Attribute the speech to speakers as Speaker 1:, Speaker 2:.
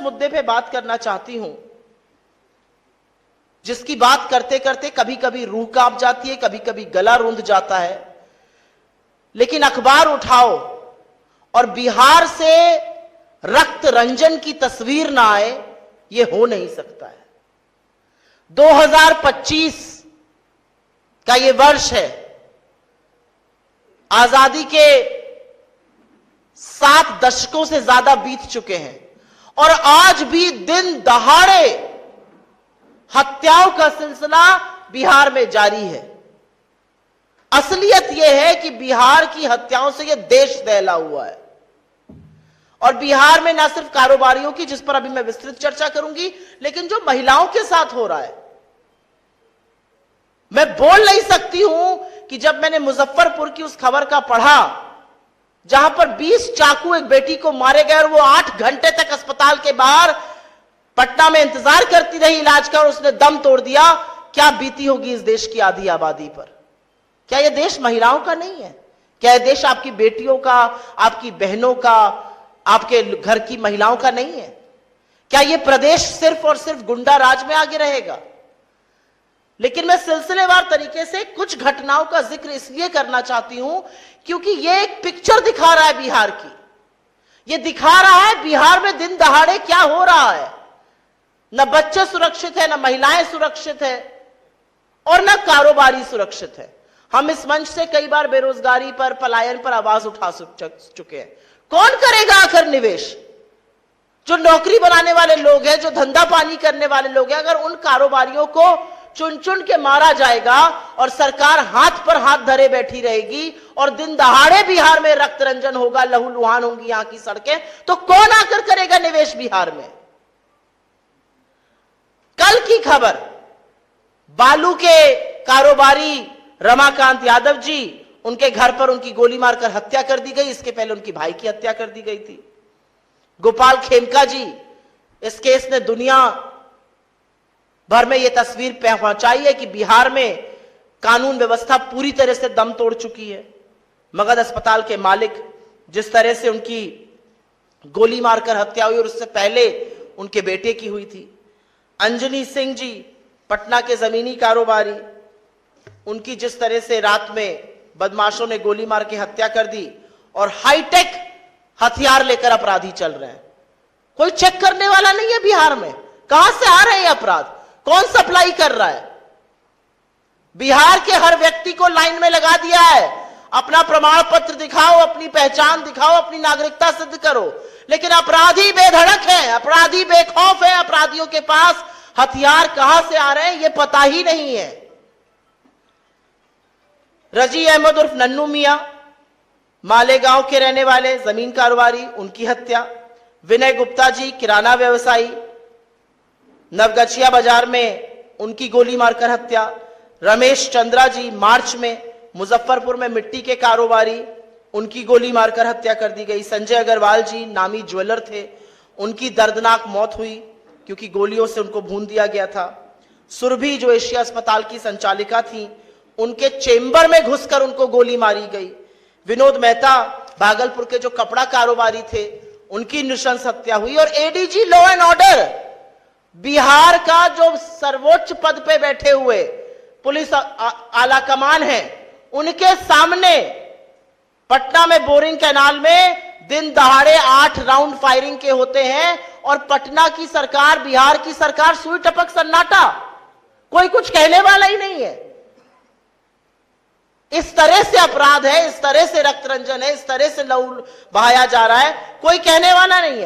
Speaker 1: मुद्दे पे बात करना चाहती हूं जिसकी बात करते करते कभी कभी रूह कांप जाती है, कभी कभी गला रूंध जाता है। लेकिन अखबार उठाओ और बिहार से रक्त रंजन की तस्वीर ना आए, यह हो नहीं सकता है। 2025 का यह वर्ष है। आजादी के 7 दशकों से ज्यादा बीत चुके हैं और आज भी दिन दहाड़े हत्याओं का सिलसिला बिहार में जारी है। असलियत यह है कि बिहार की हत्याओं से यह देश दहला हुआ है। और बिहार में न सिर्फ कारोबारियों की, जिस पर अभी मैं विस्तृत चर्चा करूंगी, लेकिन जो महिलाओं के साथ हो रहा है। मैं बोल नहीं सकती हूं कि जब मैंने मुजफ्फरपुर की उस खबर का पढ़ा जहां पर 20 चाकू एक बेटी को मारे गए और वो 8 घंटे तक अस्पताल के बाहर पटना में इंतजार करती रही इलाज का और उसने दम तोड़ दिया, क्या बीती होगी इस देश की आधी आबादी पर। क्या यह देश महिलाओं का नहीं है? क्या यह देश आपकी बेटियों का, आपकी बहनों का, आपके घर की महिलाओं का नहीं है? क्या यह प्रदेश सिर्फ और सिर्फ गुंडा राज में आगे रहेगा? लेकिन मैं सिलसिलेवार तरीके से कुछ घटनाओं का जिक्र इसलिए करना चाहती हूं क्योंकि यह एक पिक्चर दिखा रहा है बिहार की। यह दिखा रहा है बिहार में दिन दहाड़े क्या हो रहा है। न बच्चे सुरक्षित है, न महिलाएं सुरक्षित है और न कारोबारी सुरक्षित है। हम इस मंच से कई बार बेरोजगारी पर, पलायन पर आवाज उठा चुके हैं। कौन करेगा आखिर निवेश? जो नौकरी बनाने वाले लोग हैं, जो धंधा पानी करने वाले लोग हैं, अगर उन कारोबारियों को चुन चुन के मारा जाएगा और सरकार हाथ पर हाथ धरे बैठी रहेगी और दिन दहाड़े बिहार में रक्त रंजन होगा, लहूलुहान होंगी यहां की सड़कें, तो कौन आकर करेगा निवेश बिहार में? कल की खबर, बालू के कारोबारी रमाकांत यादव जी, उनके घर पर उनकी गोली मारकर हत्या कर दी गई। इसके पहले उनकी भाई की हत्या कर दी गई थी। गोपाल खेमका जी, इस केस ने दुनिया भर में यह तस्वीर पहुंचाई है कि बिहार में कानून व्यवस्था पूरी तरह से दम तोड़ चुकी है। मगध अस्पताल के मालिक, जिस तरह से उनकी गोली मारकर हत्या हुई और उससे पहले उनके बेटे की हुई थी। अंजनी सिंह जी, पटना के जमीनी कारोबारी, उनकी जिस तरह से रात में बदमाशों ने गोली मार के हत्या कर दी और हाईटेक हथियार लेकर अपराधी चल रहे हैं। कोई चेक करने वाला नहीं है बिहार में। कहां से आ रहे हैं अपराध? कौन सप्लाई कर रहा है? बिहार के हर व्यक्ति को लाइन में लगा दिया है। अपना प्रमाण पत्र दिखाओ, अपनी पहचान दिखाओ, अपनी नागरिकता सिद्ध करो। लेकिन अपराधी बेधड़क है, अपराधी बेखौफ है। अपराधियों के पास हथियार कहां से आ रहे हैं यह पता ही नहीं है। रजी अहमद उर्फ नन्नू मियां, मालेगांव के रहने वाले जमीन कारोबारी, उनकी हत्या। विनय गुप्ता जी, किराना व्यवसायी, नवगछिया बाजार में उनकी गोली मारकर हत्या। रमेश चंद्रा जी, मार्च में मुजफ्फरपुर में मिट्टी के कारोबारी, उनकी गोली मारकर हत्या कर दी गई। संजय अग्रवाल जी, नामी ज्वेलर थे, उनकी दर्दनाक मौत हुई क्योंकि गोलियों से उनको भून दिया गया था। सुरभि, जो एशिया अस्पताल की संचालिका थी, उनके चेंबर में घुसकर उनको गोली मारी गई। विनोद मेहता, भागलपुर के जो कपड़ा कारोबारी थे, उनकी नृशंस हत्या हुई। और ADG law and order, Bihar का जो सर्वोच्च पद पे बैठे हुए पुलिस आला कमान है, उनके सामने पटना में बोरिंग कैनाल में दिन दहाड़े 8 राउंड फायरिंग के होते हैं और पटना की सरकार, बिहार की सरकार सुई टपक सन्नाटा, कोई कुछ कहने वाला ही नहीं है। इस तरह से अपराध है, इस तरह से रक्त रंजन है, इस तरह से लहू बहाया जा रहा है, कोई कहने वाला नहीं है।